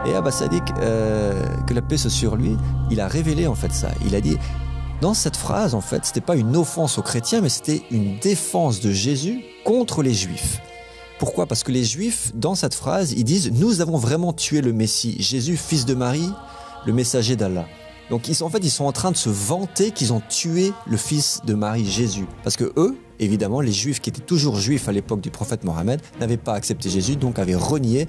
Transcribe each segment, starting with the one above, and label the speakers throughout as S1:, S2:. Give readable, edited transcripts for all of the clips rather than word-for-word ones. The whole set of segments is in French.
S1: Et Abbas Sadiq, que la paix soit sur lui, il a révélé en fait ça. Il a dit, dans cette phrase en fait, c'était pas une offense aux chrétiens, mais c'était une défense de Jésus contre les Juifs. Pourquoi? Parce que les Juifs, dans cette phrase, ils disent, nous avons vraiment tué le Messie, Jésus, fils de Marie, le messager d'Allah. Donc ils sont en train de se vanter qu'ils ont tué le fils de Marie, Jésus. Parce que eux, évidemment, les Juifs qui étaient toujours Juifs à l'époque du prophète Mohammed, n'avaient pas accepté Jésus, donc avaient renié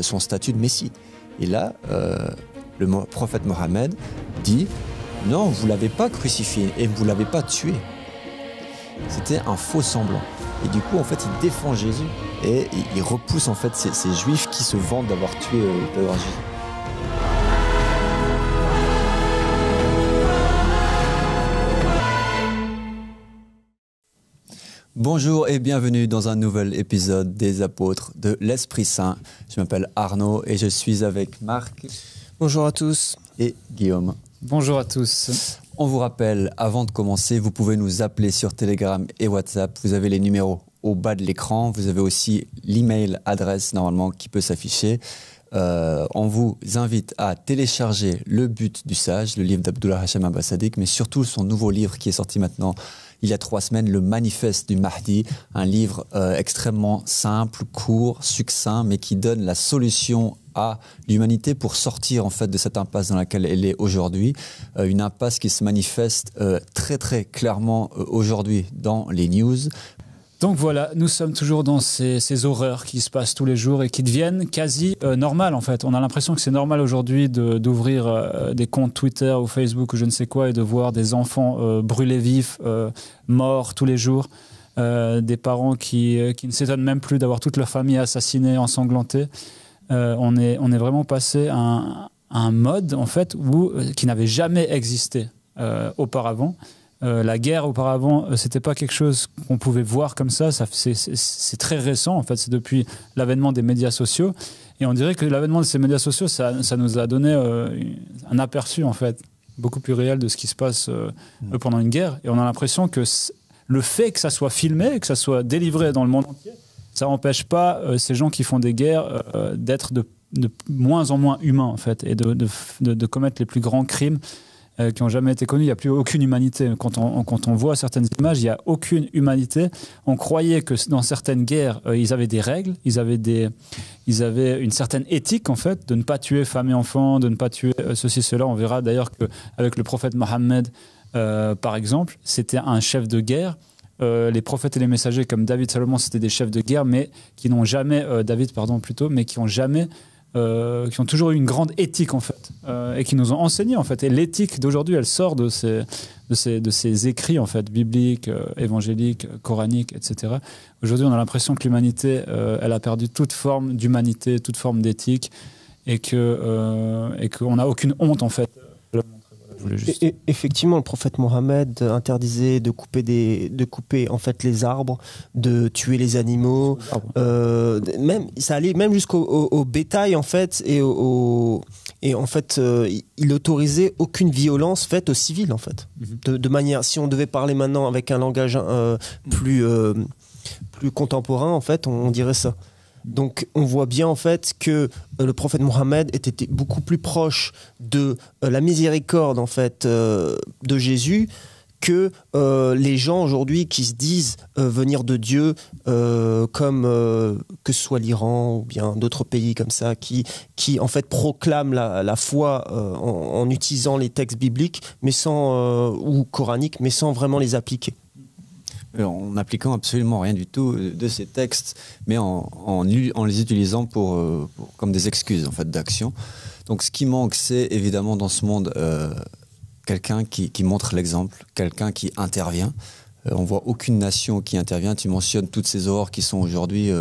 S1: son statut de Messie. Et là, le prophète Mohammed dit, non, vous ne l'avez pas crucifié et vous ne l'avez pas tué. C'était un faux semblant. Et du coup, en fait, il défend Jésus et il repousse en fait ces Juifs qui se vantent d'avoir tué Jésus. Bonjour et bienvenue dans un nouvel épisode des apôtres de l'Esprit Saint. Je m'appelle Arnaud et je suis avec Marc.
S2: Bonjour à tous.
S1: Et Guillaume.
S3: Bonjour à tous.
S1: On vous rappelle, avant de commencer, vous pouvez nous appeler sur Telegram et WhatsApp. Vous avez les numéros au bas de l'écran. Vous avez aussi l'email adresse normalement qui peut s'afficher. On vous invite à télécharger Le But du Sage, le livre d'Abdullah Hacham Abbas Sadiq, mais surtout son nouveau livre qui est sorti maintenant il y a 3 semaines, Le Manifeste du Mahdi, un livre extrêmement simple, court, succinct, mais qui donne la solution à l'humanité pour sortir en fait de cette impasse dans laquelle elle est aujourd'hui, une impasse qui se manifeste très très clairement aujourd'hui dans les news.
S3: Donc voilà, nous sommes toujours dans ces horreurs qui se passent tous les jours et qui deviennent quasi normales en fait. On a l'impression que c'est normal aujourd'hui d'ouvrir des comptes Twitter ou Facebook ou je ne sais quoi et de voir des enfants brûlés vifs, morts tous les jours, des parents qui ne s'étonnent même plus d'avoir toute leur famille assassinée, ensanglantée. On est vraiment passé à un mode en fait qui n'avait jamais existé auparavant. La guerre auparavant, c'était pas quelque chose qu'on pouvait voir comme ça. C'est très récent en fait. C'est depuis l'avènement des médias sociaux. Et on dirait que l'avènement de ces médias sociaux, ça nous a donné un aperçu en fait beaucoup plus réel de ce qui se passe pendant une guerre. Et on a l'impression que le fait que ça soit filmé, que ça soit délivré dans le monde entier, ça n'empêche pas ces gens qui font des guerres d'être de moins en moins humains en fait et de commettre les plus grands crimes qui n'ont jamais été connus. Il n'y a plus aucune humanité. Quand on voit certaines images, il n'y a aucune humanité. On croyait que dans certaines guerres, ils avaient des règles, ils avaient une certaine éthique, en fait, de ne pas tuer femmes et enfants, de ne pas tuer ceci, cela. On verra d'ailleurs qu'avec le prophète Mohammed, par exemple, c'était un chef de guerre. Les prophètes et les messagers comme David, Salomon, c'était des chefs de guerre, mais qui n'ont jamais, mais qui ont toujours eu une grande éthique en fait, et qui nous ont enseigné en fait. Et l'éthique d'aujourd'hui, elle sort de ces écrits en fait, bibliques, évangéliques, coraniques, etc. Aujourd'hui, on a l'impression que l'humanité, elle a perdu toute forme d'humanité, toute forme d'éthique, et qu'on n'a aucune honte en fait.
S2: Effectivement, le prophète Mohammed interdisait de couper en fait les arbres, de tuer les animaux, même ça allait même jusqu'au bétail en fait et en fait il autorisait aucune violence faite aux civils en fait. De manière, si on devait parler maintenant avec un langage plus contemporain en fait, on dirait ça. Donc on voit bien en fait que le prophète Mohammed était beaucoup plus proche de la miséricorde en fait de Jésus que les gens aujourd'hui qui se disent venir de Dieu, comme que ce soit l'Iran ou bien d'autres pays comme ça qui en fait proclament la foi en utilisant les textes bibliques mais ou coraniques mais sans vraiment les appliquer.
S1: En n'appliquant absolument rien du tout de ces textes, mais en les utilisant comme des excuses en fait, d'action. Donc ce qui manque, c'est évidemment dans ce monde quelqu'un qui montre l'exemple, quelqu'un qui intervient. On voit aucune nation qui intervient. Tu mentionnes toutes ces horreurs qui sont aujourd'hui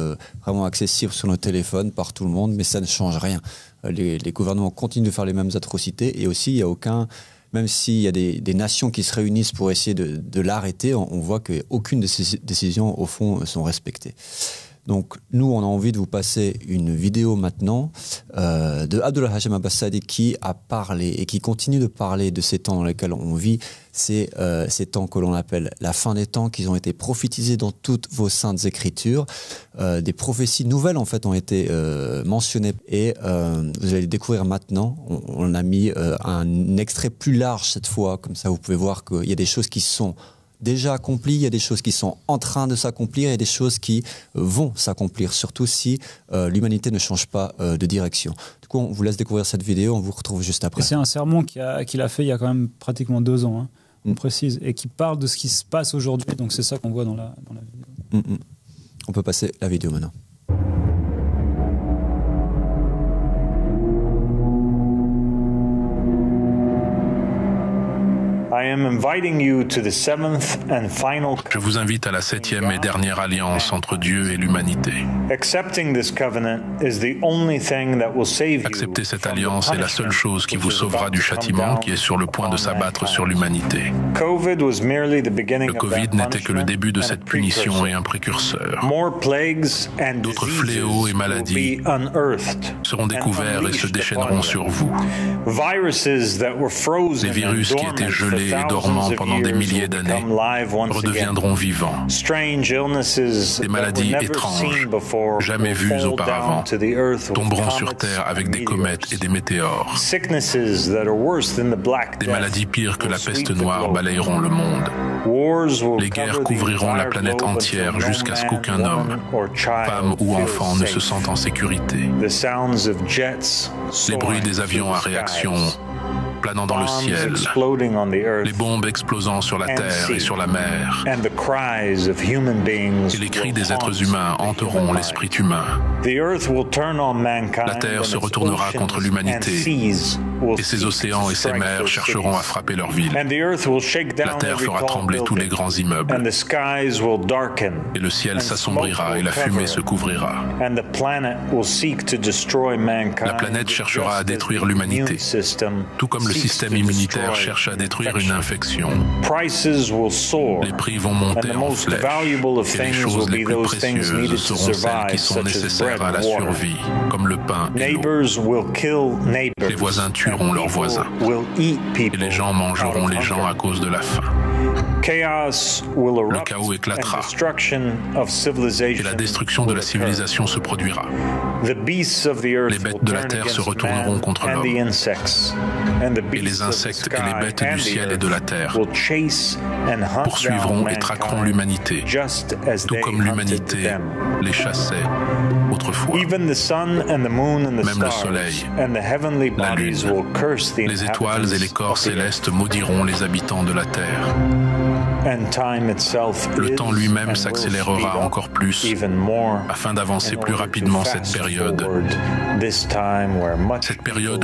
S1: vraiment accessibles sur nos téléphones par tout le monde, mais ça ne change rien. Les gouvernements continuent de faire les mêmes atrocités et aussi il n'y a aucun... Même s'il y a des nations qui se réunissent pour essayer de l'arrêter, on voit qu'aucune de ces décisions, au fond, sont respectées. Donc nous, on a envie de vous passer une vidéo maintenant de Abdullah Hachem Abbas-Sadi qui a parlé et qui continue de parler de ces temps dans lesquels on vit, ces temps que l'on appelle la fin des temps, qui ont été prophétisés dans toutes vos saintes écritures. Des prophéties nouvelles en fait ont été mentionnées et vous allez le découvrir maintenant. On a mis un extrait plus large cette fois, comme ça vous pouvez voir qu'il y a des choses qui sont déjà accomplies, il y a des choses qui sont en train de s'accomplir et des choses qui vont s'accomplir, surtout si l'humanité ne change pas de direction. Du coup, on vous laisse découvrir cette vidéo, on vous retrouve juste après.
S3: C'est un sermon qu'il a fait il y a quand même pratiquement 2 ans, hein, on précise, et qui parle de ce qui se passe aujourd'hui, donc c'est ça qu'on voit dans la vidéo.
S1: On peut passer la vidéo maintenant.
S4: Je vous invite à la 7e et dernière alliance entre Dieu et l'humanité. Accepter cette alliance est la seule chose qui vous sauvera du châtiment qui est sur le point de s'abattre sur l'humanité. Le Covid n'était que le début de cette punition et un précurseur. D'autres fléaux et maladies seront découverts et se déchaîneront sur vous. Les virus qui étaient gelés et dormants pendant des milliers d'années redeviendront vivants. Des maladies étranges, jamais vues auparavant, tomberont sur Terre avec des comètes et des météores. Des maladies pires que la peste noire balayeront le monde. Les guerres couvriront la planète entière jusqu'à ce qu'aucun homme, femme ou enfant ne se sente en sécurité. Les bruits des avions à réaction planant dans le ciel, les bombes explosant sur la terre et sur la mer, et les cris des êtres humains hanteront l'esprit humain. La terre se retournera contre l'humanité, et ses océans et ses mers chercheront à frapper leurs villes. La terre fera trembler tous les grands immeubles, et le ciel s'assombrira et la fumée se couvrira. La planète cherchera à détruire l'humanité, tout comme le système immunitaire cherche à détruire une infection. Les prix vont monter en flèche, et les choses les plus précieuses seront celles qui sont nécessaires à la survie, comme le pain et l'eau. Les voisins tueront leurs voisins, et les gens mangeront les gens à cause de la faim. Le chaos éclatera, et la destruction de la civilisation se produira. Les bêtes de la terre se retourneront contre l'homme, et les insectes et les bêtes du ciel et de la terre poursuivront et traqueront l'humanité, tout comme l'humanité les chassait autrefois. Même le soleil, la lune, les étoiles et les corps célestes maudiront les habitants de la terre. Le temps lui-même s'accélérera encore plus afin d'avancer plus rapidement cette période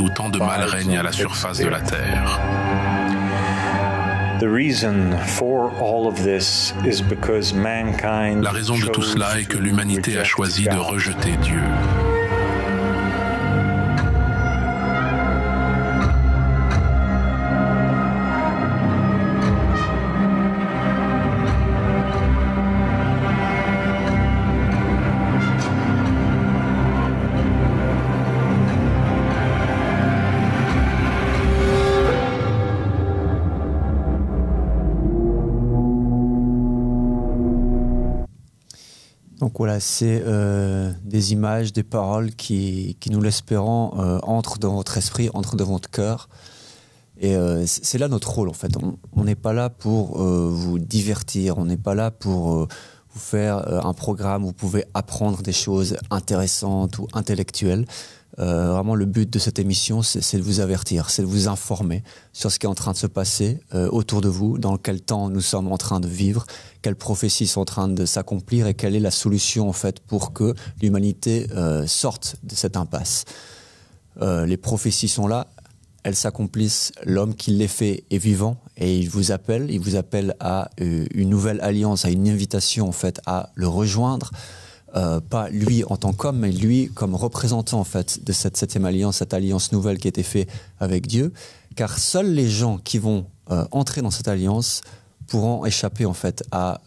S4: où tant de mal règne à la surface de la terre. La raison de tout cela est que l'humanité a choisi de rejeter Dieu.
S1: Donc voilà, c'est des images, des paroles qui nous l'espérons, entrent dans votre esprit, entrent dans votre cœur. Et c'est là notre rôle en fait. On n'est pas là pour vous divertir, on n'est pas là pour vous faire un programme où vous pouvez apprendre des choses intéressantes ou intellectuelles. Vraiment, le but de cette émission, c'est de vous avertir, c'est de vous informer sur ce qui est en train de se passer autour de vous, dans quel temps nous sommes en train de vivre, quelles prophéties sont en train de s'accomplir et quelle est la solution en fait pour que l'humanité sorte de cette impasse. Les prophéties sont là, elles s'accomplissent, l'homme qui les fait est vivant et il vous appelle à une nouvelle alliance, à une invitation en fait à le rejoindre. Pas lui en tant qu'homme, mais lui comme représentant en fait de cette 7e alliance, cette alliance nouvelle qui a été faite avec Dieu, car seuls les gens qui vont entrer dans cette alliance pourront échapper en fait à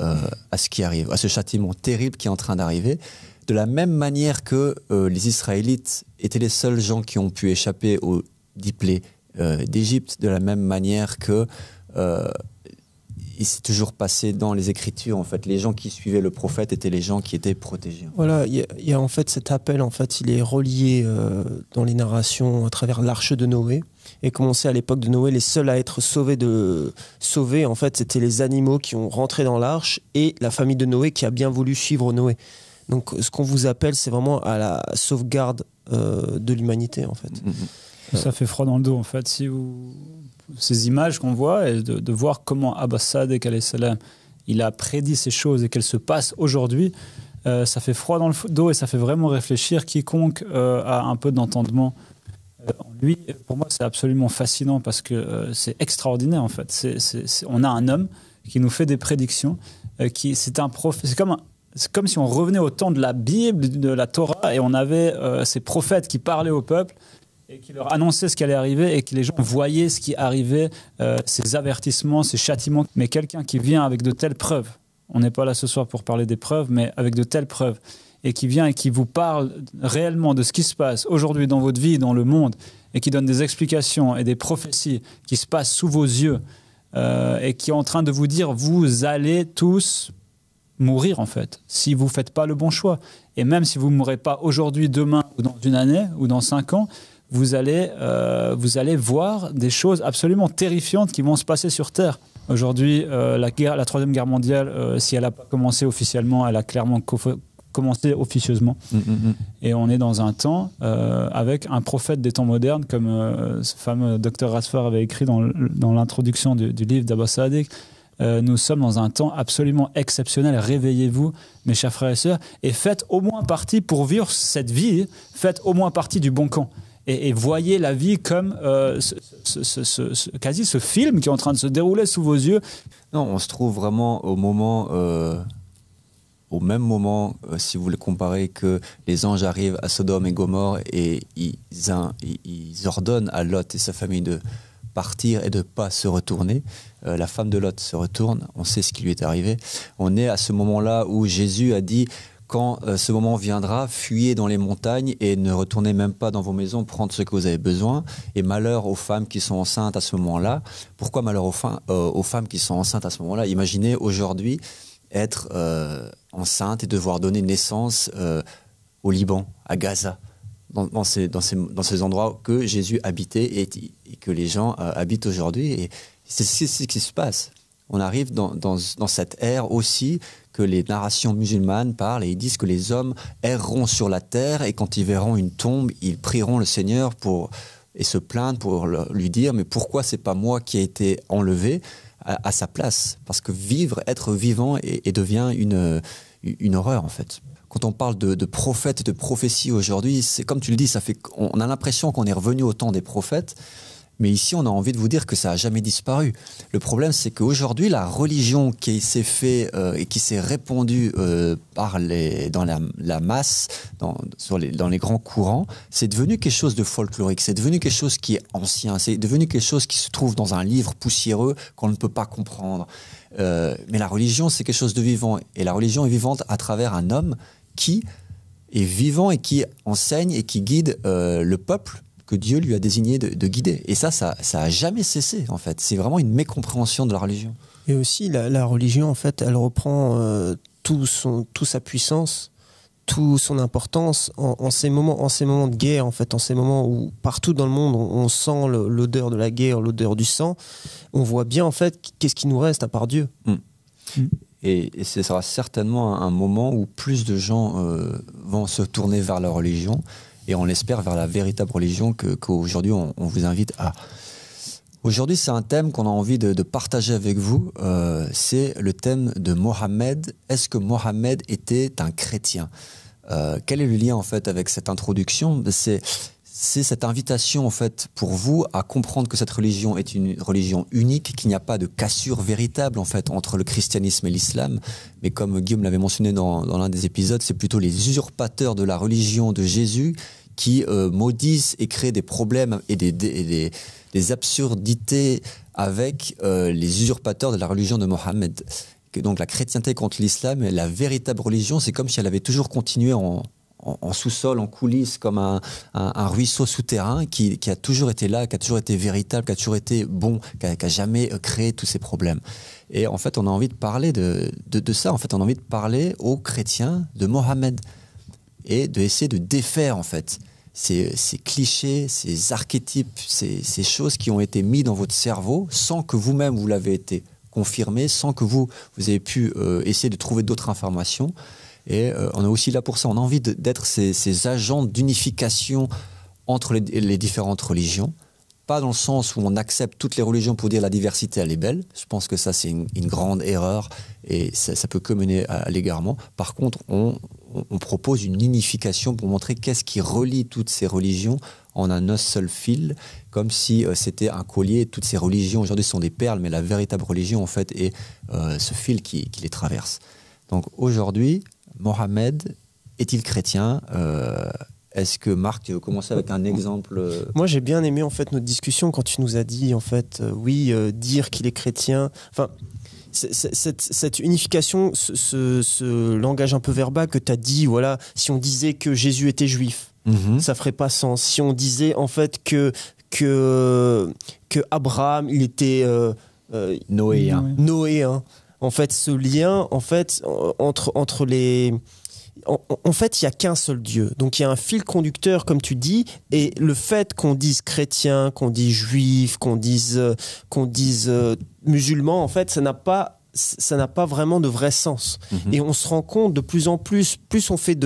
S1: ce qui arrive, à ce châtiment terrible qui est en train d'arriver. de la même manière que les Israélites étaient les seuls gens qui ont pu échapper aux 10 plaies d'Égypte, de la même manière que il s'est toujours passé dans les Écritures, en fait, les gens qui suivaient le prophète étaient les gens qui étaient protégés.
S2: Voilà, il y a en fait cet appel, en fait, il est relié dans les narrations à travers l'arche de Noé. Et comme on sait, à l'époque de Noé, les seuls à être sauvés, en fait, c'était les animaux qui ont rentré dans l'arche et la famille de Noé qui a bien voulu suivre Noé. Donc, ce qu'on vous appelle, c'est vraiment à la sauvegarde de l'humanité, en fait.
S3: Ça fait froid dans le dos, en fait. Ces images qu'on voit, et de voir comment Abba Sadek, alayhi salam, il a prédit ces choses et qu'elles se passent aujourd'hui, ça fait froid dans le dos et ça fait vraiment réfléchir. Quiconque a un peu d'entendement en lui, pour moi, c'est absolument fascinant parce que c'est extraordinaire, en fait. On a un homme qui nous fait des prédictions. C'est comme si on revenait au temps de la Bible, de la Torah, et on avait ces prophètes qui parlaient au peuple et qui leur annonçaient ce qui allait arriver et que les gens voyaient ce qui arrivait, ces avertissements, ces châtiments. Mais quelqu'un qui vient avec de telles preuves, on n'est pas là ce soir pour parler des preuves, mais avec de telles preuves, et qui vient et qui vous parle réellement de ce qui se passe aujourd'hui dans votre vie, dans le monde, et qui donne des explications et des prophéties qui se passent sous vos yeux, et qui est en train de vous dire, vous allez tous mourir, en fait, si vous ne faites pas le bon choix. Et même si vous ne mourrez pas aujourd'hui, demain, ou dans une année, ou dans 5 ans, vous allez voir des choses absolument terrifiantes qui vont se passer sur Terre. Aujourd'hui, la Troisième Guerre mondiale, si elle n'a pas commencé officiellement, elle a clairement commencé officieusement. Et on est dans un temps avec un prophète des temps modernes, comme ce fameux Dr Rasfar avait écrit dans l'introduction du livre d'Abba Sadek. Nous sommes dans un temps absolument exceptionnel. Réveillez-vous, mes chers frères et sœurs, et faites au moins partie, pour vivre cette vie, faites au moins partie du bon camp. Et voyez la vie comme quasi ce film qui est en train de se dérouler sous vos yeux.
S1: Non, on se trouve vraiment au même moment, si vous le comparez, que les anges arrivent à Sodome et Gomorrhe et ils ordonnent à Lot et sa famille de partir et de ne pas se retourner. La femme de Lot se retourne, on sait ce qui lui est arrivé. On est à ce moment-là où Jésus a dit: quand ce moment viendra, fuyez dans les montagnes et ne retournez même pas dans vos maisons prendre ce que vous avez besoin. Et malheur aux femmes qui sont enceintes à ce moment-là. Pourquoi malheur aux femmes qui sont enceintes à ce moment-là? Imaginez aujourd'hui être enceinte et devoir donner naissance au Liban, à Gaza, dans ces endroits que Jésus habitait et que les gens habitent aujourd'hui. Et c'est ce qui se passe. On arrive dans cette ère aussi que les narrations musulmanes parlent et ils disent que les hommes erreront sur la terre et quand ils verront une tombe, ils prieront le Seigneur et se plaindre pour lui dire: mais pourquoi c'est pas moi qui ai été enlevé à sa place? Parce que être vivant et devient une horreur, en fait. Quand on parle de prophètes et de prophéties aujourd'hui, c'est comme tu le dis, on a l'impression qu'on est revenu au temps des prophètes. Mais ici, on a envie de vous dire que ça n'a jamais disparu. Le problème, c'est qu'aujourd'hui, la religion qui s'est faite et qui s'est répandue dans la masse, dans les grands courants, c'est devenu quelque chose de folklorique, c'est devenu quelque chose qui est ancien, c'est devenu quelque chose qui se trouve dans un livre poussiéreux qu'on ne peut pas comprendre. Mais la religion, c'est quelque chose de vivant. Et la religion est vivante à travers un homme qui est vivant et qui enseigne et qui guide le peuple que Dieu lui a désigné de guider. Et ça a jamais cessé, en fait. C'est vraiment une mécompréhension de la religion.
S2: Et aussi, la religion, en fait, elle reprend toute sa puissance, toute son importance en ces moments de guerre, en fait, en ces moments où partout dans le monde, on sent l'odeur de la guerre, l'odeur du sang. On voit bien, en fait, qu'est-ce qui nous reste à part Dieu.
S1: Et ce sera certainement un moment où plus de gens vont se tourner vers la religion. Et on l'espère vers la véritable religion qu'aujourd'hui on vous invite à. Aujourd'hui, c'est un thème qu'on a envie de partager avec vous. C'est le thème de Mohammed. Est-ce que Mohammed était un chrétien? Quel est le lien en fait avec cette introduction? C'est cette invitation en fait pour vous à comprendre que cette religion est une religion unique, qu'il n'y a pas de cassure véritable en fait entre le christianisme et l'islam. Mais comme Guillaume l'avait mentionné dans l'un des épisodes, c'est plutôt les usurpateurs de la religion de Jésus qui maudissent et créent des problèmes et des absurdités avec les usurpateurs de la religion de Mohammed. donc la chrétienté contre l'islam, la véritable religion, c'est comme si elle avait toujours continué en sous-sol, en coulisses, comme un ruisseau souterrain qui a toujours été là, qui a toujours été véritable, qui a toujours été bon, qui a jamais créé tous ces problèmes. Et en fait, on a envie de parler de ça. En fait, on a envie de parler aux chrétiens de Mohammed et d'essayer de défaire, en fait, ces clichés, ces archétypes, ces choses qui ont été mis dans votre cerveau sans que vous-même vous l'avez été confirmé, sans que vous avez pu essayer de trouver d'autres informations. Et on est aussi là pour ça. On a envie d'être ces agents d'unification entre les différentes religions. Pas dans le sens où on accepte toutes les religions pour dire la diversité, elle est belle. Je pense que ça, c'est une grande erreur et ça peut que mener à l'égarement. Par contre, on propose une unification pour montrer qu'est-ce qui relie toutes ces religions en un seul fil, comme si c'était un collier. Toutes ces religions aujourd'hui sont des perles, mais la véritable religion, en fait, est ce fil qui les traverse. Donc aujourd'hui, Mohammed est-il chrétien ? Est-ce que Marc, tu veux commencer avec un exemple ?
S2: Moi, j'ai bien aimé en fait notre discussion quand tu nous as dit en fait, dire qu'il est chrétien. Enfin, cette unification, ce langage un peu verbal que tu as dit, voilà, si on disait que Jésus était juif, ça ferait pas sens. Si on disait en fait que Abraham, il était noéen. En fait, ce lien, en fait, entre les... En fait, il n'y a qu'un seul Dieu. Donc, il y a un fil conducteur, comme tu dis, et le fait qu'on dise chrétien, qu'on dise juif, qu'on dise musulman, en fait, ça n'a pas vraiment de vrai sens. Et on se rend compte de plus en plus on fait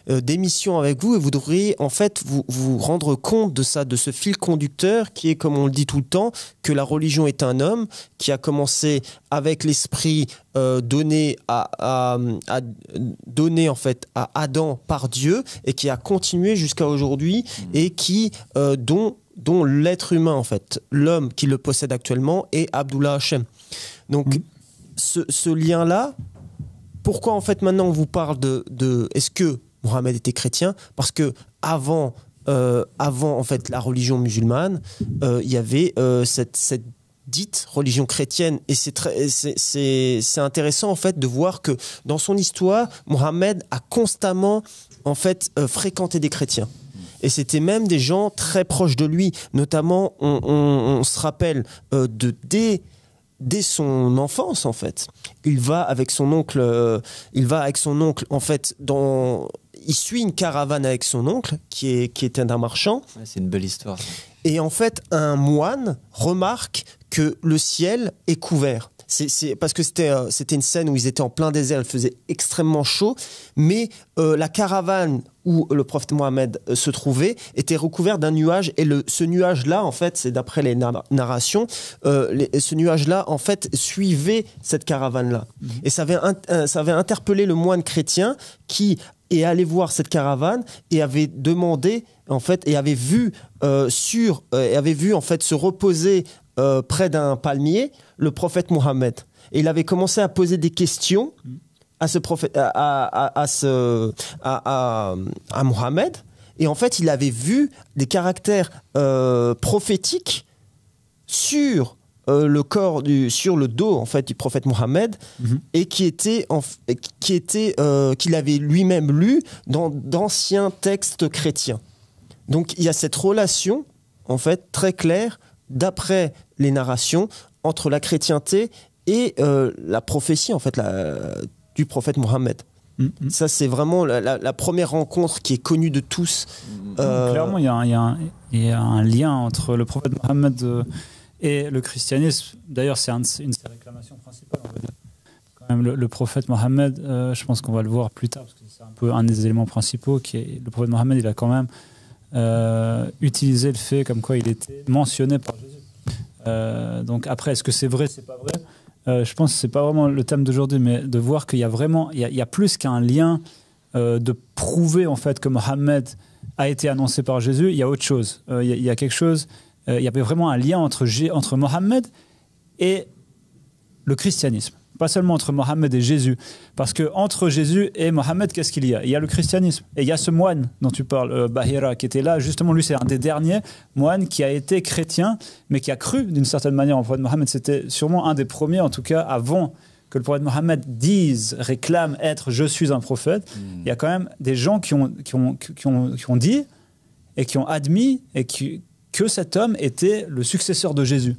S2: d'émissions avec vous, et vous devriez en fait vous rendre compte de ça, de ce fil conducteur qui est, comme on le dit tout le temps, que la religion est un homme qui a commencé avec l'esprit donné donné en fait à Adam par Dieu, et qui a continué jusqu'à aujourd'hui, et qui dont l'être humain, en fait, l'homme qui le possède actuellement, est Abdullah Hashem. Donc, ce lien-là, pourquoi en fait maintenant on vous parle de est-ce que Mohammed était chrétien ? Parce que avant en fait la religion musulmane, il y avait cette dite religion chrétienne, et c'est intéressant en fait de voir que dans son histoire, Mohammed a constamment en fait fréquenté des chrétiens. Et c'était même des gens très proches de lui. Notamment, on se rappelle dès son enfance, en fait. Il va avec son oncle, en fait, il suit une caravane avec son oncle, qui était un marchand.
S1: Ouais, c'est une belle histoire, ça.
S2: Et en fait, un moine remarque que le ciel est couvert. C'est parce que c'était une scène où ils étaient en plein désert, il faisait extrêmement chaud, mais la caravane où le prophète Mohammed se trouvait était recouverte d'un nuage, et ce nuage-là, en fait, c'est d'après les narrations, ce nuage-là, en fait, suivait cette caravane-là. Et ça avait interpellé le moine chrétien qui est allé voir cette caravane et avait demandé, en fait, et avait vu en fait se reposer près d'un palmier le prophète Mohammed. Et il avait commencé à poser des questions à ce prophète, à Mohammed. Et en fait, il avait vu des caractères prophétiques sur le corps sur le dos en fait du prophète Mohammed, et qu'il avait lui-même lu dans d'anciens textes chrétiens. Donc il y a cette relation en fait très claire, d'après les narrations, entre la chrétienté et la prophétie en fait du prophète Mohammed. Ça, c'est vraiment la première rencontre qui est connue de tous.
S3: Clairement, il y a un lien entre le prophète Mohammed et le christianisme. D'ailleurs, c'est une de ses réclamations principales, on va dire. Quand même, le prophète Mohammed, je pense qu'on va le voir plus tard, parce que c'est un peu un des éléments principaux, qui est le prophète Mohammed, il a quand même utilisé le fait comme quoi il était mentionné par Jésus. Donc après, est-ce que c'est vrai, c'est pas vrai ? Je pense que c'est pas vraiment le thème d'aujourd'hui, mais de voir qu'il y a vraiment, il y a plus qu'un lien de prouver en fait que Mohammed a été annoncé par Jésus. Il y a autre chose. Il y a quelque chose. Il y avait vraiment un lien entre Mohammed et le christianisme. Pas seulement entre Mohammed et Jésus. Parce qu'entre Jésus et Mohammed, qu'est-ce qu'il y a ? Il y a le christianisme. Et il y a ce moine dont tu parles, Bahira, qui était là. Justement, lui, c'est un des derniers moines qui a été chrétien, mais qui a cru d'une certaine manière en prophète Mohammed. C'était sûrement un des premiers, en tout cas, avant que le prophète Mohammed réclame être « je suis un prophète », il y a quand même des gens qui ont dit et qui ont admis que cet homme était le successeur de Jésus.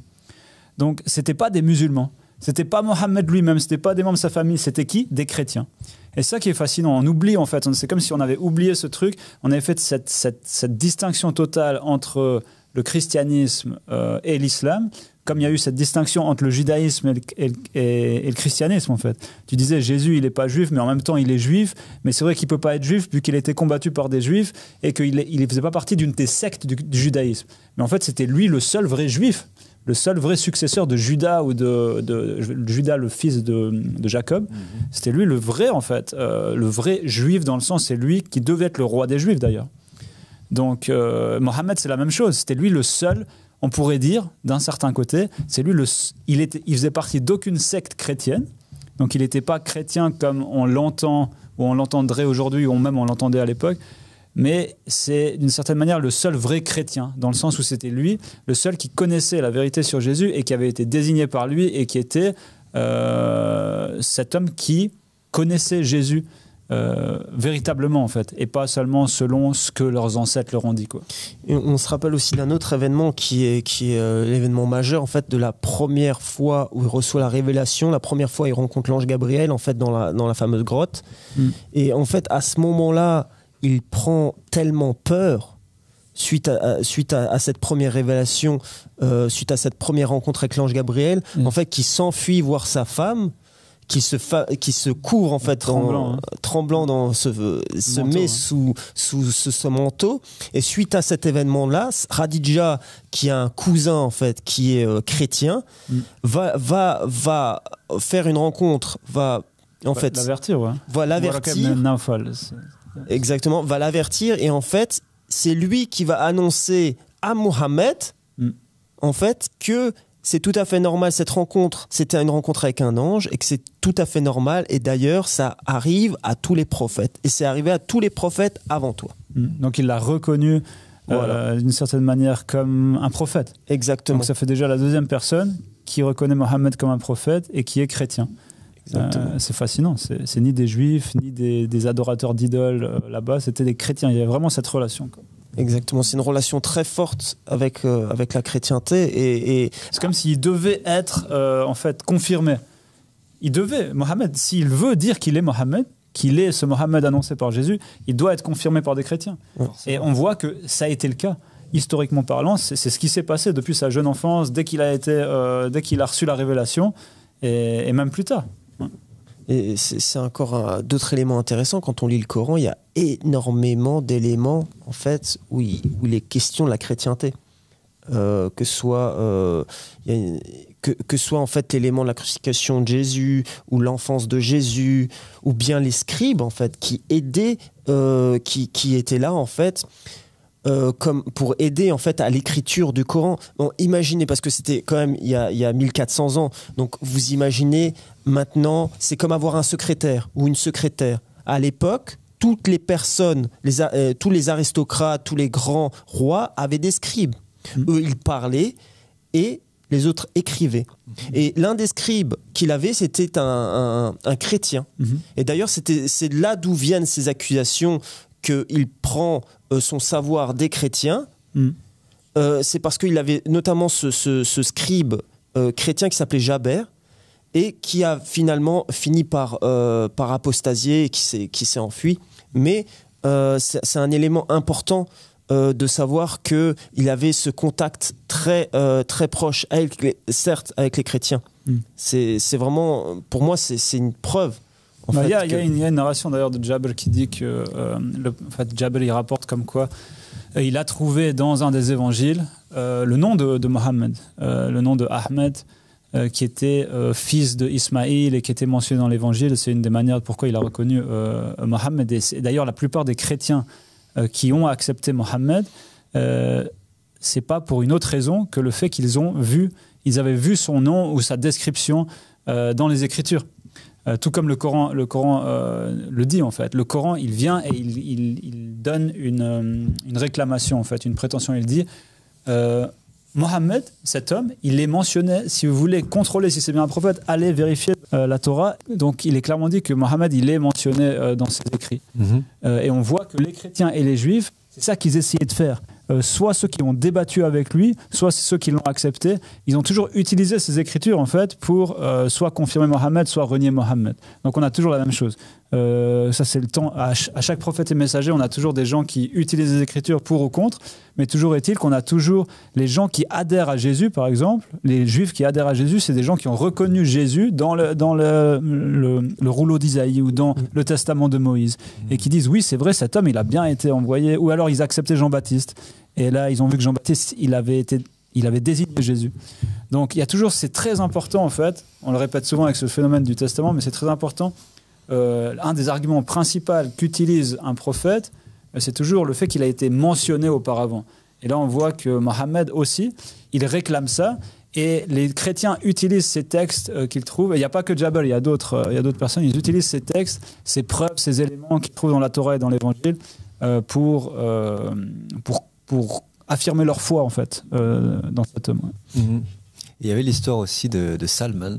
S3: Donc, ce n'étaient pas des musulmans. Ce n'était pas Mohammed lui-même, ce n'était pas des membres de sa famille. C'était qui? Des chrétiens. Et ça qui est fascinant, on oublie en fait, c'est comme si on avait oublié ce truc, on avait fait cette distinction totale entre le christianisme et l'islam, comme il y a eu cette distinction entre le judaïsme et le christianisme en fait. Tu disais Jésus il n'est pas juif mais en même temps il est juif, mais c'est vrai qu'il ne peut pas être juif vu qu'il a été combattu par des juifs et qu'il ne faisait pas partie d'une des sectes du judaïsme. Mais en fait c'était lui le seul vrai juif, le seul vrai successeur de Judas ou de Judas le fils de Jacob. C'était lui le vrai en fait, le vrai juif dans le sens c'est lui qui devait être le roi des juifs d'ailleurs. Donc Mohammed c'est la même chose, c'était lui le seul. On pourrait dire, d'un certain côté, c'est lui il faisait partie d'aucune secte chrétienne, donc il n'était pas chrétien comme on l'entend ou on l'entendrait aujourd'hui ou même on l'entendait à l'époque, mais c'est d'une certaine manière le seul vrai chrétien, dans le sens où c'était lui, le seul qui connaissait la vérité sur Jésus et qui avait été désigné par lui et qui était cet homme qui connaissait Jésus véritablement en fait, et pas seulement selon ce que leurs ancêtres leur ont dit quoi.
S2: Et on se rappelle aussi d'un autre événement qui est l'événement majeur en fait de la première fois où il reçoit la révélation, la première fois il rencontre l'ange Gabriel en fait dans la fameuse grotte. Et en fait à ce moment-là il prend tellement peur suite à cette première révélation, suite à cette première rencontre avec l'ange Gabriel, en fait qu'il s'enfuit voir sa femme, qui se couvre en fait tremblant se met sous ce manteau, et suite à cet événement-là, Khadija qui a un cousin en fait qui est chrétien va faire une rencontre, va l'avertir, exactement, va l'avertir, et en fait c'est lui qui va annoncer à Mohammed en fait que c'est tout à fait normal, cette rencontre, c'était une rencontre avec un ange, et que c'est tout à fait normal, et d'ailleurs ça arrive à tous les prophètes, et c'est arrivé à tous les prophètes avant toi.
S3: Donc il l'a reconnu d'une certaine manière comme un prophète.
S2: Exactement.
S3: Donc ça fait déjà la deuxième personne qui reconnaît Mohammed comme un prophète et qui est chrétien. C'est fascinant, c'est ni des juifs, ni des adorateurs d'idoles là-bas, c'était des chrétiens, il y avait vraiment cette relation quoi.
S2: Exactement, c'est une relation très forte avec la chrétienté, et
S3: c'est comme s'il devait être en fait confirmé. Il devait, Mohammed, s'il veut dire qu'il est Mohammed, qu'il est ce Mohammed annoncé par Jésus, il doit être confirmé par des chrétiens. Et on voit que ça a été le cas. Historiquement parlant, c'est ce qui s'est passé depuis sa jeune enfance, dès qu'il a reçu la révélation, et même plus tard.
S2: Et c'est encore d'autres éléments intéressants. Quand on lit le Coran, il y a énormément d'éléments en fait où il est question de la chrétienté, que soit en fait l'élément de la crucifixion de Jésus, ou l'enfance de Jésus, ou bien les scribes en fait qui aidaient, qui étaient là en fait. Comme pour aider en fait à l'écriture du Coran. Bon, imaginez, parce que c'était quand même il y a 1400 ans, donc vous imaginez maintenant, c'est comme avoir un secrétaire ou une secrétaire. À l'époque, toutes les personnes, tous les aristocrates, tous les grands rois avaient des scribes. Eux, ils parlaient et les autres écrivaient. Et l'un des scribes qu'il avait, c'était un chrétien. Et d'ailleurs, c'est là d'où viennent ces accusations qu'il prend son savoir des chrétiens. C'est parce qu'il avait notamment ce scribe chrétien qui s'appelait Jaber, et qui a finalement fini par apostasier et qui s'est enfui. Mais c'est un élément important de savoir qu'il avait ce contact très proche, certes avec les chrétiens. C'est vraiment, pour moi, c'est une preuve.
S3: Il y a une narration d'ailleurs de Jabir qui dit que Jabir il rapporte comme quoi il a trouvé dans un des évangiles le nom de Mohammed, le nom de Ahmed, qui était fils de Ismaïl et qui était mentionné dans l'évangile. C'est une des manières pourquoi il a reconnu Mohammed. Et d'ailleurs, la plupart des chrétiens qui ont accepté Mohammed, c'est pas pour une autre raison que le fait qu'ils avaient vu son nom ou sa description dans les Écritures. Tout comme le Coran le dit en fait. Le Coran, il vient et il donne une réclamation en fait, une prétention. Il dit Mohammed, cet homme, il est mentionné, si vous voulez contrôler si c'est bien un prophète, allez vérifier la Torah. Donc il est clairement dit que Mohammed, il est mentionné dans ses écrits. Et on voit que les chrétiens et les juifs, c'est ça qu'ils essayaient de faire. Soit ceux qui ont débattu avec lui, soit ceux qui l'ont accepté. Ils ont toujours utilisé ces écritures en fait pour soit confirmer Mohammed, soit renier Mohammed. Donc on a toujours la même chose. Ça c'est le temps. À chaque prophète et messager, on a toujours des gens qui utilisent les écritures pour ou contre. Mais toujours est-il qu'on a toujours les gens qui adhèrent à Jésus, par exemple. Les Juifs qui adhèrent à Jésus, c'est des gens qui ont reconnu Jésus dans le rouleau d'Isaïe ou dans le testament de Moïse. Et qui disent, oui, c'est vrai, cet homme, il a bien été envoyé. Ou alors ils acceptaient Jean-Baptiste. Et là, ils ont vu que Jean-Baptiste, il avait désigné Jésus. Donc il y a toujours, c'est très important en fait, on le répète souvent avec ce phénomène du testament, mais c'est très important. Un des arguments principaux qu'utilise un prophète, c'est toujours le fait qu'il a été mentionné auparavant. Et là, on voit que Mohammed aussi, il réclame ça. Et les chrétiens utilisent ces textes qu'ils trouvent. Il n'y a pas que Jabal, il y a d'autres personnes. Ils utilisent ces textes, ces preuves, ces éléments qu'ils trouvent dans la Torah et dans l'Évangile pour affirmer leur foi, en fait, dans cet homme. Ouais.
S1: Il y avait l'histoire aussi de Salman.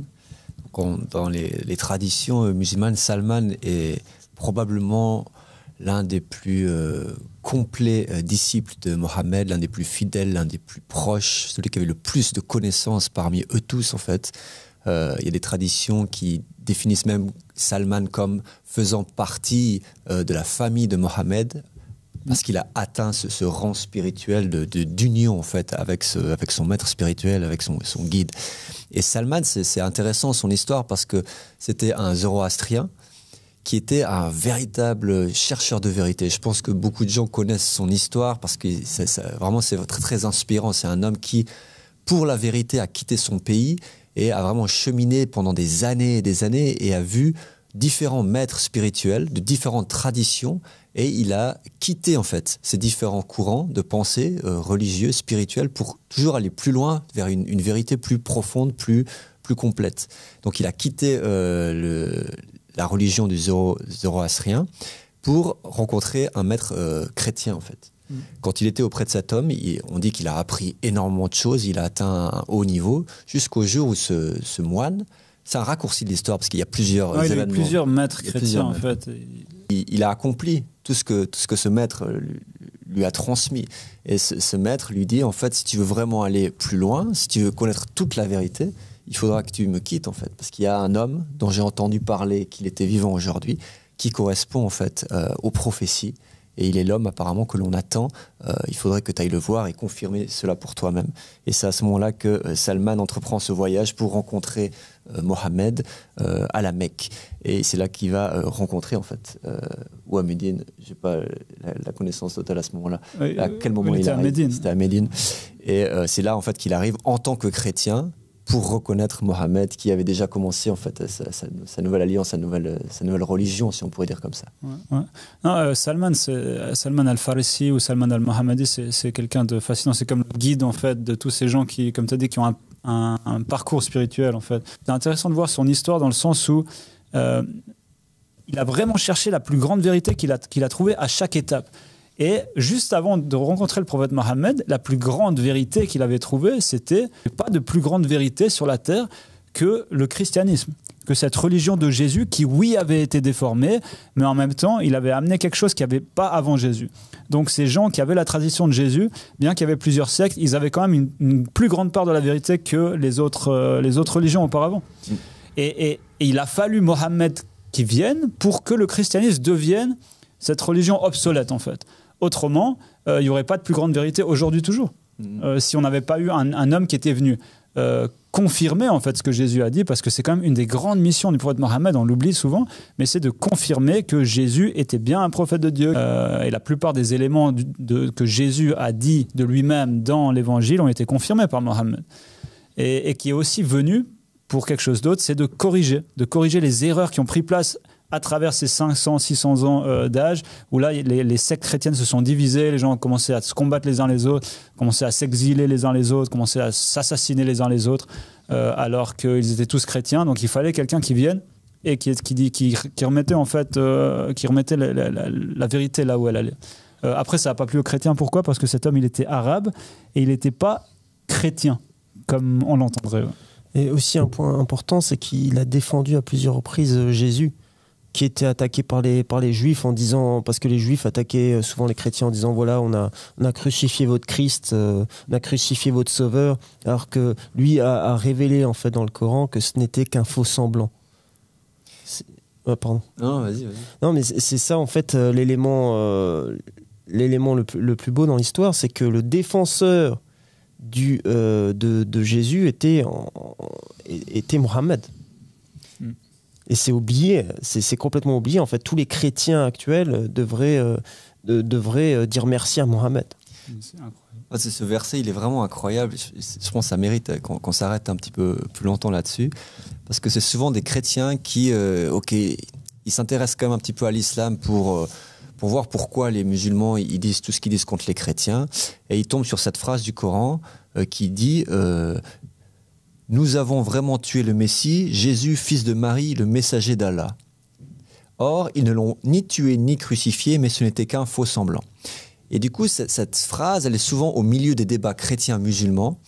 S1: Dans les traditions musulmanes, Salman est probablement l'un des plus complets disciples de Mohammed, l'un des plus fidèles, l'un des plus proches, celui qui avait le plus de connaissances parmi eux tous, en fait. Il y a des traditions qui définissent même Salman comme faisant partie de la famille de Mohammed, parce qu'il a atteint ce rang spirituel d'union, en fait, avec son maître spirituel, avec son guide. Et Salman, c'est intéressant son histoire, parce que c'était un zoroastrien qui était un véritable chercheur de vérité. Je pense que beaucoup de gens connaissent son histoire parce que vraiment c'est très, très inspirant. C'est un homme qui, pour la vérité, a quitté son pays et a vraiment cheminé pendant des années et des années et a vu différents maîtres spirituels de différentes traditions et il a quitté en fait ces différents courants de pensée religieux, spirituels pour toujours aller plus loin vers une vérité plus profonde, plus complète. Donc il a quitté la religion du zoroastrien pour rencontrer un maître chrétien en fait. Quand il était auprès de cet homme, on dit qu'il a appris énormément de choses, il a atteint un haut niveau jusqu'au jour où ce moine, c'est un raccourci de l'histoire parce qu'il y a plusieurs événements.
S3: Il y a plusieurs maîtres chrétiens en fait.
S1: Il a accompli tout ce que ce maître lui a transmis. Et ce maître lui dit en fait, si tu veux vraiment aller plus loin, si tu veux connaître toute la vérité, il faudra que tu me quittes en fait, parce qu'il y a un homme dont j'ai entendu parler qu'il était vivant aujourd'hui, qui correspond en fait aux prophéties, et il est l'homme apparemment que l'on attend. Il faudrait que tu ailles le voir et confirmer cela pour toi-même. Et c'est à ce moment-là que Salman entreprend ce voyage pour rencontrer Mohammed à la Mecque. Et c'est là qu'il va rencontrer en fait ou à Médine. J'ai pas la connaissance totale à ce moment-là. À quel moment il arrive ? C'était à Médine. Et c'est là en fait qu'il arrive en tant que chrétien pour reconnaître Mohammed qui avait déjà commencé en fait sa nouvelle alliance, sa nouvelle religion, si on pourrait dire comme ça.
S3: Ouais. Non, Salman al-Farisi ou Salman al-Mohammadi, c'est quelqu'un de fascinant. C'est comme le guide en fait de tous ces gens qui, comme tu as dit, qui ont un parcours spirituel en fait. C'est intéressant de voir son histoire dans le sens où il a vraiment cherché la plus grande vérité qu'il a trouvée à chaque étape. Et juste avant de rencontrer le prophète Mohammed, la plus grande vérité qu'il avait trouvée, c'était pas de plus grande vérité sur la terre que le christianisme, que cette religion de Jésus qui, oui, avait été déformée, mais en même temps, il avait amené quelque chose qu'il n'y avait pas avant Jésus. Donc ces gens qui avaient la tradition de Jésus, bien qu'il y avait plusieurs sectes, ils avaient quand même une plus grande part de la vérité que les autres religions auparavant. Et il a fallu Mohammed qui vienne pour que le christianisme devienne cette religion obsolète, en fait. Autrement, il n'y aurait pas de plus grande vérité aujourd'hui toujours. Si on n'avait pas eu un homme qui était venu confirmer en fait ce que Jésus a dit, parce que c'est quand même une des grandes missions du prophète Mohammed, on l'oublie souvent, mais c'est de confirmer que Jésus était bien un prophète de Dieu. Et la plupart des éléments que Jésus a dit de lui-même dans l'Évangile ont été confirmés par Mohammed. Et qui est aussi venu pour quelque chose d'autre, c'est de corriger les erreurs qui ont pris place à travers ces 500, 600 ans d'âge, où là, les sectes chrétiennes se sont divisées, les gens ont commencé à se combattre les uns les autres, commencé à s'exiler les uns les autres, commencé à s'assassiner les uns les autres, alors qu'ils étaient tous chrétiens. Donc il fallait quelqu'un qui vienne et qui remettait en fait, qui remettait la vérité là où elle allait. Après, ça n'a pas plu aux chrétiens. Pourquoi ? Parce que cet homme, il était arabe et il n'était pas chrétien, comme on l'entendrait.
S2: Et aussi un point important, c'est qu'il a défendu à plusieurs reprises Jésus, qui était attaqué par les Juifs en disant, parce que les Juifs attaquaient souvent les chrétiens en disant voilà, on a crucifié votre Christ, on a crucifié votre Sauveur, alors que lui a révélé en fait dans le Coran que ce n'était qu'un faux semblant. Pardon.
S1: Non, vas-y.
S2: Non, mais c'est ça en fait l'élément le plus beau dans l'histoire, c'est que le défenseur de Jésus était Mohammed. Et c'est oublié, c'est complètement oublié. En fait, tous les chrétiens actuels devraient dire merci à Mohammed.
S3: C'est incroyable.
S1: Ce verset, il est vraiment incroyable. Je pense que ça mérite qu'on s'arrête un petit peu plus longtemps là-dessus. Parce que c'est souvent des chrétiens qui, ils s'intéressent quand même un petit peu à l'islam pour voir pourquoi les musulmans ils disent tout ce qu'ils disent contre les chrétiens. Et ils tombent sur cette phrase du Coran qui dit nous avons vraiment tué le Messie, Jésus, fils de Marie, le messager d'Allah. Or, ils ne l'ont ni tué ni crucifié, mais ce n'était qu'un faux semblant. Et du coup, cette phrase, elle est souvent au milieu des débats chrétiens-musulmans,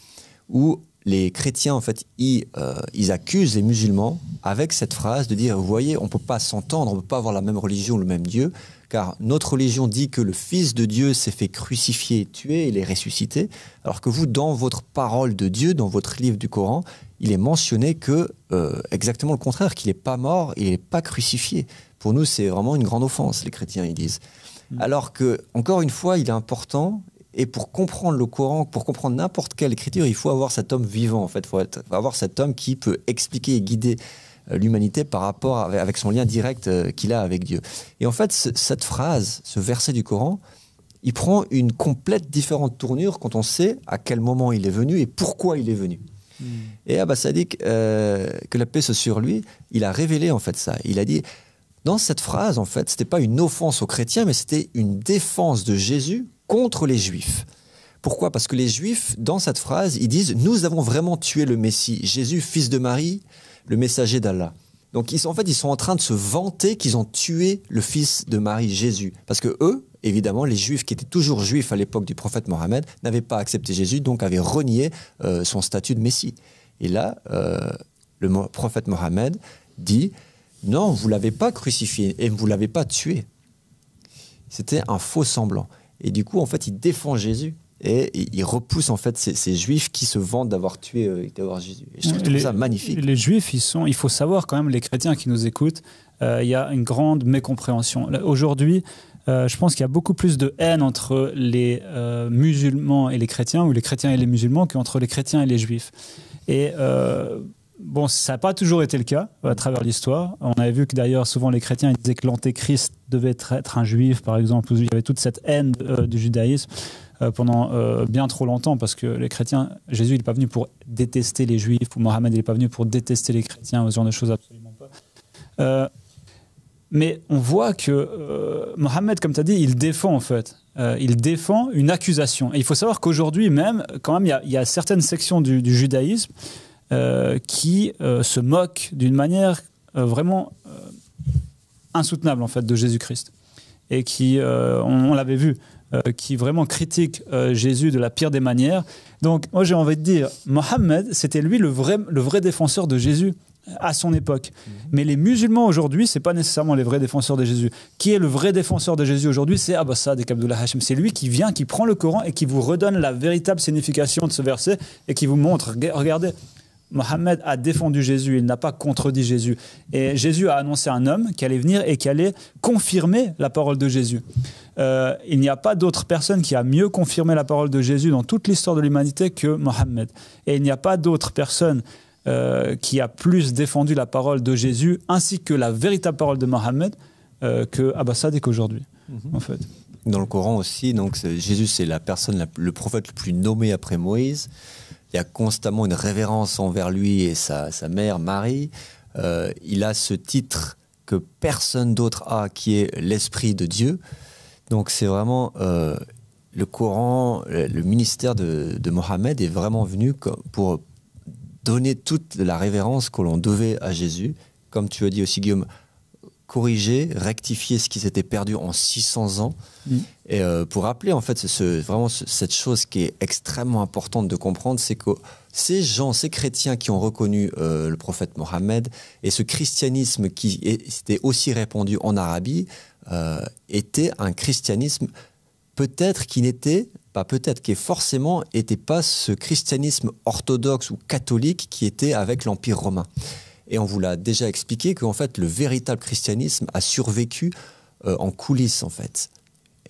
S1: où les chrétiens, en fait, ils accusent les musulmans avec cette phrase de dire, vous voyez, on ne peut pas s'entendre, on ne peut pas avoir la même religion, le même Dieu, car notre religion dit que le Fils de Dieu s'est fait crucifier, tuer, il est ressuscité, alors que vous, dans votre parole de Dieu, dans votre livre du Coran, il est mentionné que exactement le contraire, qu'il n'est pas mort et il n'est pas crucifié. Pour nous, c'est vraiment une grande offense, les chrétiens, ils disent. Alors que, encore une fois, il est important, et pour comprendre le Coran, pour comprendre n'importe quelle écriture, il faut avoir cet homme vivant, en fait. Il faut avoir cet homme qui peut expliquer et guider l'humanité par rapport avec son lien direct qu'il a avec Dieu. Et en fait, cette phrase, ce verset du Coran, il prend une complète différente tournure quand on sait à quel moment il est venu et pourquoi il est venu. Et Abbas Sadiq, que la paix soit sur lui, il a révélé en fait ça. Il a dit, dans cette phrase, en fait, c'était pas une offense aux chrétiens, mais c'était une défense de Jésus contre les Juifs. Pourquoi ? Parce que les Juifs, dans cette phrase, ils disent « Nous avons vraiment tué le Messie, Jésus, fils de Marie, le messager d'Allah. » Donc, ils sont en train de se vanter qu'ils ont tué le fils de Marie, Jésus. Parce que eux, évidemment, les Juifs qui étaient toujours Juifs à l'époque du prophète Mohammed, n'avaient pas accepté Jésus, donc avaient renié son statut de Messie. Et là, le prophète Mohammed dit « Non, vous ne l'avez pas crucifié et vous ne l'avez pas tué. » C'était un faux semblant. Et du coup, en fait, il défend Jésus. Et il repousse en fait ces Juifs qui se vantent d'avoir tué Jésus. Et je trouve ça magnifique.
S3: Les Juifs, il faut savoir quand même, les chrétiens qui nous écoutent, il y a une grande mécompréhension. Aujourd'hui, je pense qu'il y a beaucoup plus de haine entre les musulmans et les chrétiens, ou les chrétiens et les musulmans, qu'entre les chrétiens et les Juifs. Et bon, ça n'a pas toujours été le cas à travers l'histoire. On avait vu que d'ailleurs, souvent les chrétiens ils disaient que l'antéchrist devait être un juif, par exemple. Il y avait toute cette haine du judaïsme pendant bien trop longtemps, parce que les chrétiens, Jésus il n'est pas venu pour détester les juifs, ou Mohammed il n'est pas venu pour détester les chrétiens, ou ce genre de choses, absolument pas. Mais on voit que Mohammed, comme tu as dit, il défend en fait. Il défend une accusation. Et il faut savoir qu'aujourd'hui même, quand même, il y a certaines sections du judaïsme qui se moquent d'une manière vraiment insoutenable en fait de Jésus-Christ. Et qui, on l'avait vu, qui vraiment critique Jésus de la pire des manières. Donc moi j'ai envie de dire, Mohammed, c'était lui le vrai défenseur de Jésus à son époque. Mais les musulmans aujourd'hui, c'est pas nécessairement les vrais défenseurs de Jésus. Qui est le vrai défenseur de Jésus aujourd'hui? C'est Abbas Sadiq Abdullah Hashim. C'est lui qui vient, qui prend le Coran et qui vous redonne la véritable signification de ce verset et qui vous montre, regardez, Mohammed a défendu Jésus, il n'a pas contredit Jésus. Et Jésus a annoncé un homme qui allait venir et qui allait confirmer la parole de Jésus. Il n'y a pas d'autre personne qui a mieux confirmé la parole de Jésus dans toute l'histoire de l'humanité que Mohammed. Et il n'y a pas d'autre personne qui a plus défendu la parole de Jésus ainsi que la véritable parole de Mohammed que Abbas Sadiq aujourd'hui, en fait.
S1: Dans le Coran aussi, donc Jésus c'est la personne, le prophète le plus nommé après Moïse. Il y a constamment une révérence envers lui et sa mère Marie. Il a ce titre que personne d'autre a, qui est l'Esprit de Dieu. Donc c'est vraiment le Coran, le ministère de Mohammed est vraiment venu pour donner toute la révérence que l'on devait à Jésus. Comme tu as dit aussi, Guillaume, corriger, rectifier ce qui s'était perdu en 600 ans. Et pour rappeler, en fait, vraiment cette chose qui est extrêmement importante de comprendre, c'est que ces chrétiens qui ont reconnu le prophète Mohammed et ce christianisme qui s'était aussi répandu en Arabie était un christianisme qui forcément n'était pas ce christianisme orthodoxe ou catholique qui était avec l'Empire romain. Et on vous l'a déjà expliqué qu'en fait, le véritable christianisme a survécu en coulisses, en fait.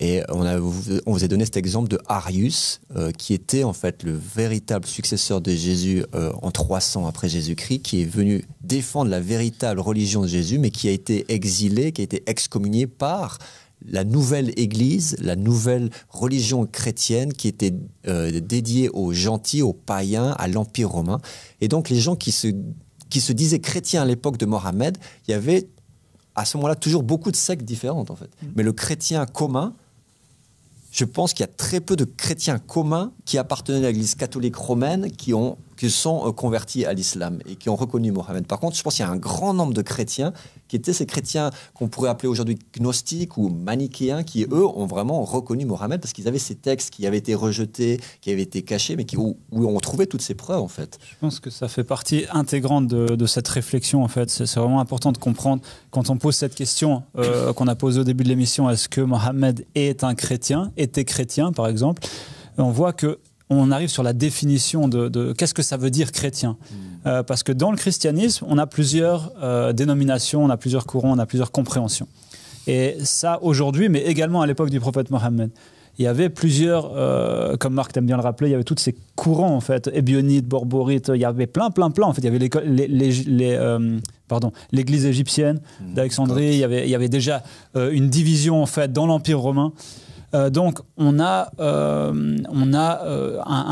S1: Et on vous a donné cet exemple de Arius, qui était en fait le véritable successeur de Jésus en 300 après Jésus-Christ, qui est venu défendre la véritable religion de Jésus, mais qui a été exilé, qui a été excommunié par la nouvelle Église, la nouvelle religion chrétienne qui était dédiée aux gentils, aux païens, à l'Empire romain. Et donc les gens qui se disaient chrétiens à l'époque de Mohammed, il y avait à ce moment-là toujours beaucoup de sectes différentes en fait. Mais le chrétien commun, je pense qu'il y a très peu de chrétiens communs qui appartenaient à l'Église catholique romaine qui sont convertis à l'islam et qui ont reconnu Mohammed. Par contre, je pense qu'il y a un grand nombre de chrétiens qui étaient ces chrétiens qu'on pourrait appeler aujourd'hui gnostiques ou manichéens qui, eux, ont vraiment reconnu Mohammed parce qu'ils avaient ces textes qui avaient été rejetés, qui avaient été cachés, mais où on trouvait toutes ces preuves, en fait.
S3: Je pense que ça fait partie intégrante de cette réflexion, en fait. C'est vraiment important de comprendre, quand on pose cette question qu'on a posée au début de l'émission, est-ce que Mohammed était chrétien, par exemple, on voit que on arrive sur la définition de qu'est-ce que ça veut dire chrétien. Parce que dans le christianisme, on a plusieurs dénominations, on a plusieurs courants, on a plusieurs compréhensions. Et ça, aujourd'hui, mais également à l'époque du prophète Mohammed, il y avait plusieurs, comme Marc t'aime bien le rappeler, il y avait tous ces courants, en fait, ébionites, borborites, il y avait plein. En fait, il y avait l'église égyptienne d'Alexandrie, il y avait déjà une division, en fait, dans l'Empire romain. Donc on a un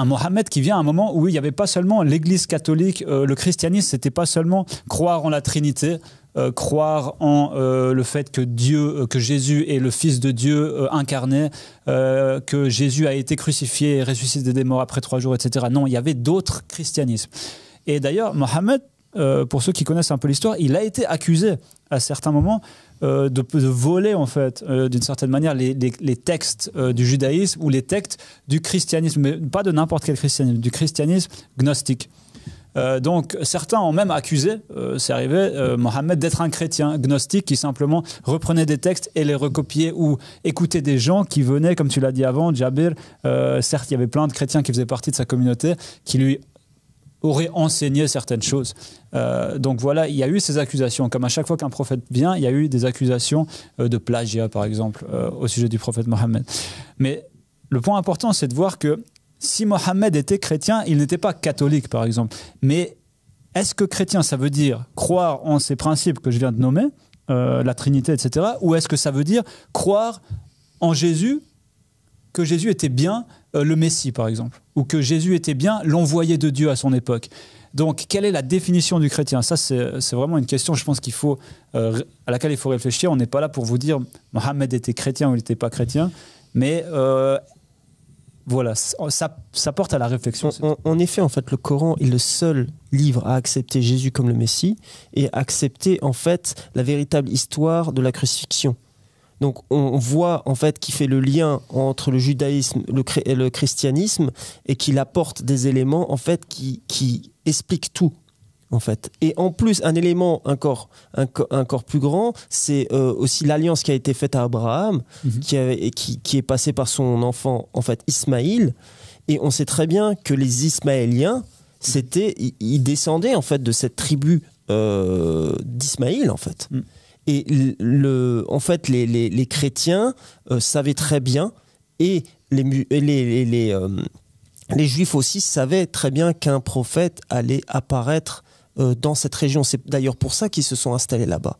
S3: Mohammed qui vient à un moment où il n'y avait pas seulement l'Église catholique, le christianisme, c'était pas seulement croire en la Trinité, croire en le fait que Jésus est le Fils de Dieu incarné, que Jésus a été crucifié et ressuscité des morts après 3 jours, etc. Non, il y avait d'autres christianismes. Et d'ailleurs, Mohammed, pour ceux qui connaissent un peu l'histoire, il a été accusé à certains moments de voler, en fait, d'une certaine manière, les textes du judaïsme ou les textes du christianisme, mais pas de n'importe quel christianisme, du christianisme gnostique. Donc certains ont même accusé, c'est arrivé, Mohammed d'être un chrétien gnostique qui simplement reprenait des textes et les recopiait ou écoutait des gens qui venaient, comme tu l'as dit avant, Jabir, certes il y avait plein de chrétiens qui faisaient partie de sa communauté, qui lui aurait enseigné certaines choses. Donc voilà, il y a eu ces accusations. Comme à chaque fois qu'un prophète vient, il y a eu des accusations de plagiat, par exemple, au sujet du prophète Mohammed. Mais le point important, c'est de voir que si Mohammed était chrétien, il n'était pas catholique, par exemple. Mais est-ce que chrétien, ça veut dire croire en ces principes que je viens de nommer, la Trinité, etc., ou est-ce que ça veut dire croire en Jésus, que Jésus était bien le Messie, par exemple, ou que Jésus était bien l'envoyé de Dieu à son époque. Donc, quelle est la définition du chrétien ? Ça, c'est vraiment une question, je pense, à laquelle il faut réfléchir. On n'est pas là pour vous dire Mohammed était chrétien ou il n'était pas chrétien, mais voilà, ça porte à la réflexion.
S2: En effet, en fait, le Coran est le seul livre à accepter Jésus comme le Messie et à accepter, en fait, la véritable histoire de la crucifixion. Donc on voit en fait qu'il fait le lien entre le judaïsme et le christianisme et qu'il apporte des éléments en fait qui expliquent tout en fait. Et en plus un élément encore plus grand, c'est aussi l'alliance qui a été faite à Abraham, qui est passée par son enfant en fait Ismaïl. Et on sait très bien que les Ismaéliens ils descendaient en fait de cette tribu d'Ismaïl en fait. Et en fait, les chrétiens savaient très bien, et les juifs aussi savaient très bien qu'un prophète allait apparaître dans cette région. C'est d'ailleurs pour ça qu'ils se sont installés là-bas.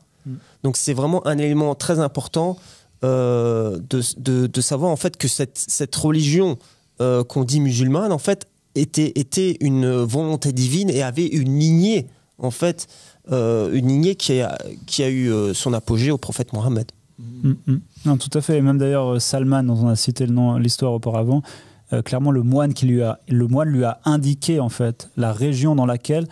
S2: Donc c'est vraiment un élément très important de savoir en fait que cette religion qu'on dit musulmane en fait était une volonté divine et avait une lignée en fait. Une lignée qui a eu son apogée au prophète Mohammed.
S3: Non, tout à fait. Et même d'ailleurs, Salman, dont on a cité l'histoire auparavant, clairement, le moine lui a indiqué en fait la région dans laquelle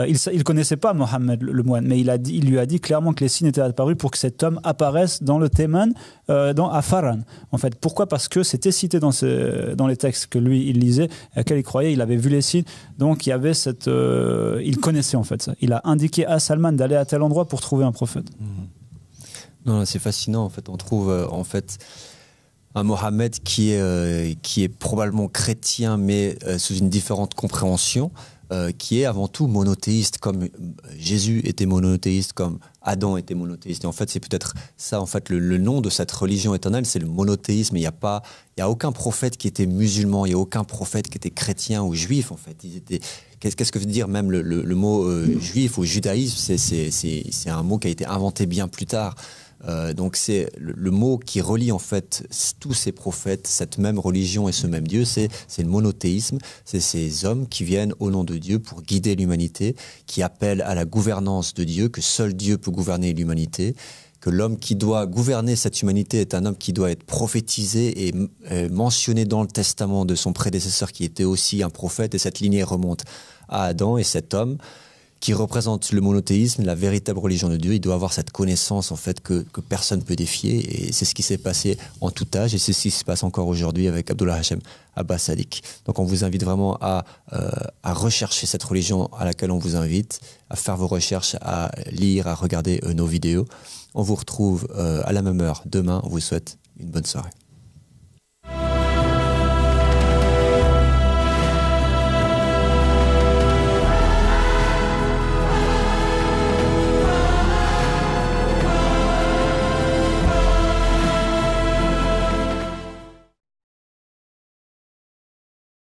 S3: il connaissait pas Mohammed le moine, mais il lui a dit clairement que les signes étaient apparus pour que cet homme apparaisse dans le Théman, à Faran. En fait, pourquoi? Parce que c'était cité dans les textes que lui il lisait, auxquels il croyait, il avait vu les signes, donc il y avait il connaissait en fait ça. Il a indiqué à Salman d'aller à tel endroit pour trouver un prophète.
S1: Non, c'est fascinant en fait. On trouve en fait un Mohammed qui est probablement chrétien, mais sous une différente compréhension, qui est avant tout monothéiste, comme Jésus était monothéiste, comme Adam était monothéiste. Et en fait, c'est peut-être ça, en fait, le nom de cette religion éternelle, c'est le monothéisme. Il n'y a aucun prophète qui était musulman, il n'y a aucun prophète qui était chrétien ou juif, en fait. Qu'est-ce que veut dire même le mot juif ou judaïsme? C'est un mot qui a été inventé bien plus tard. Donc c'est le mot qui relie en fait tous ces prophètes, cette même religion et ce même Dieu, c'est le monothéisme. C'est ces hommes qui viennent au nom de Dieu pour guider l'humanité, qui appellent à la gouvernance de Dieu, que seul Dieu peut gouverner l'humanité, que l'homme qui doit gouverner cette humanité est un homme qui doit être prophétisé et mentionné dans le testament de son prédécesseur qui était aussi un prophète, et cette lignée remonte à Adam, et cet homme qui représente le monothéisme, la véritable religion de Dieu, il doit avoir cette connaissance en fait que personne ne peut défier, et c'est ce qui s'est passé en tout âge, et c'est ce qui se passe encore aujourd'hui avec Abdullah Hashem Abbas Sadiq. Donc on vous invite vraiment à rechercher cette religion à laquelle on vous invite, à faire vos recherches, à lire, à regarder nos vidéos. On vous retrouve à la même heure demain. On vous souhaite une bonne soirée.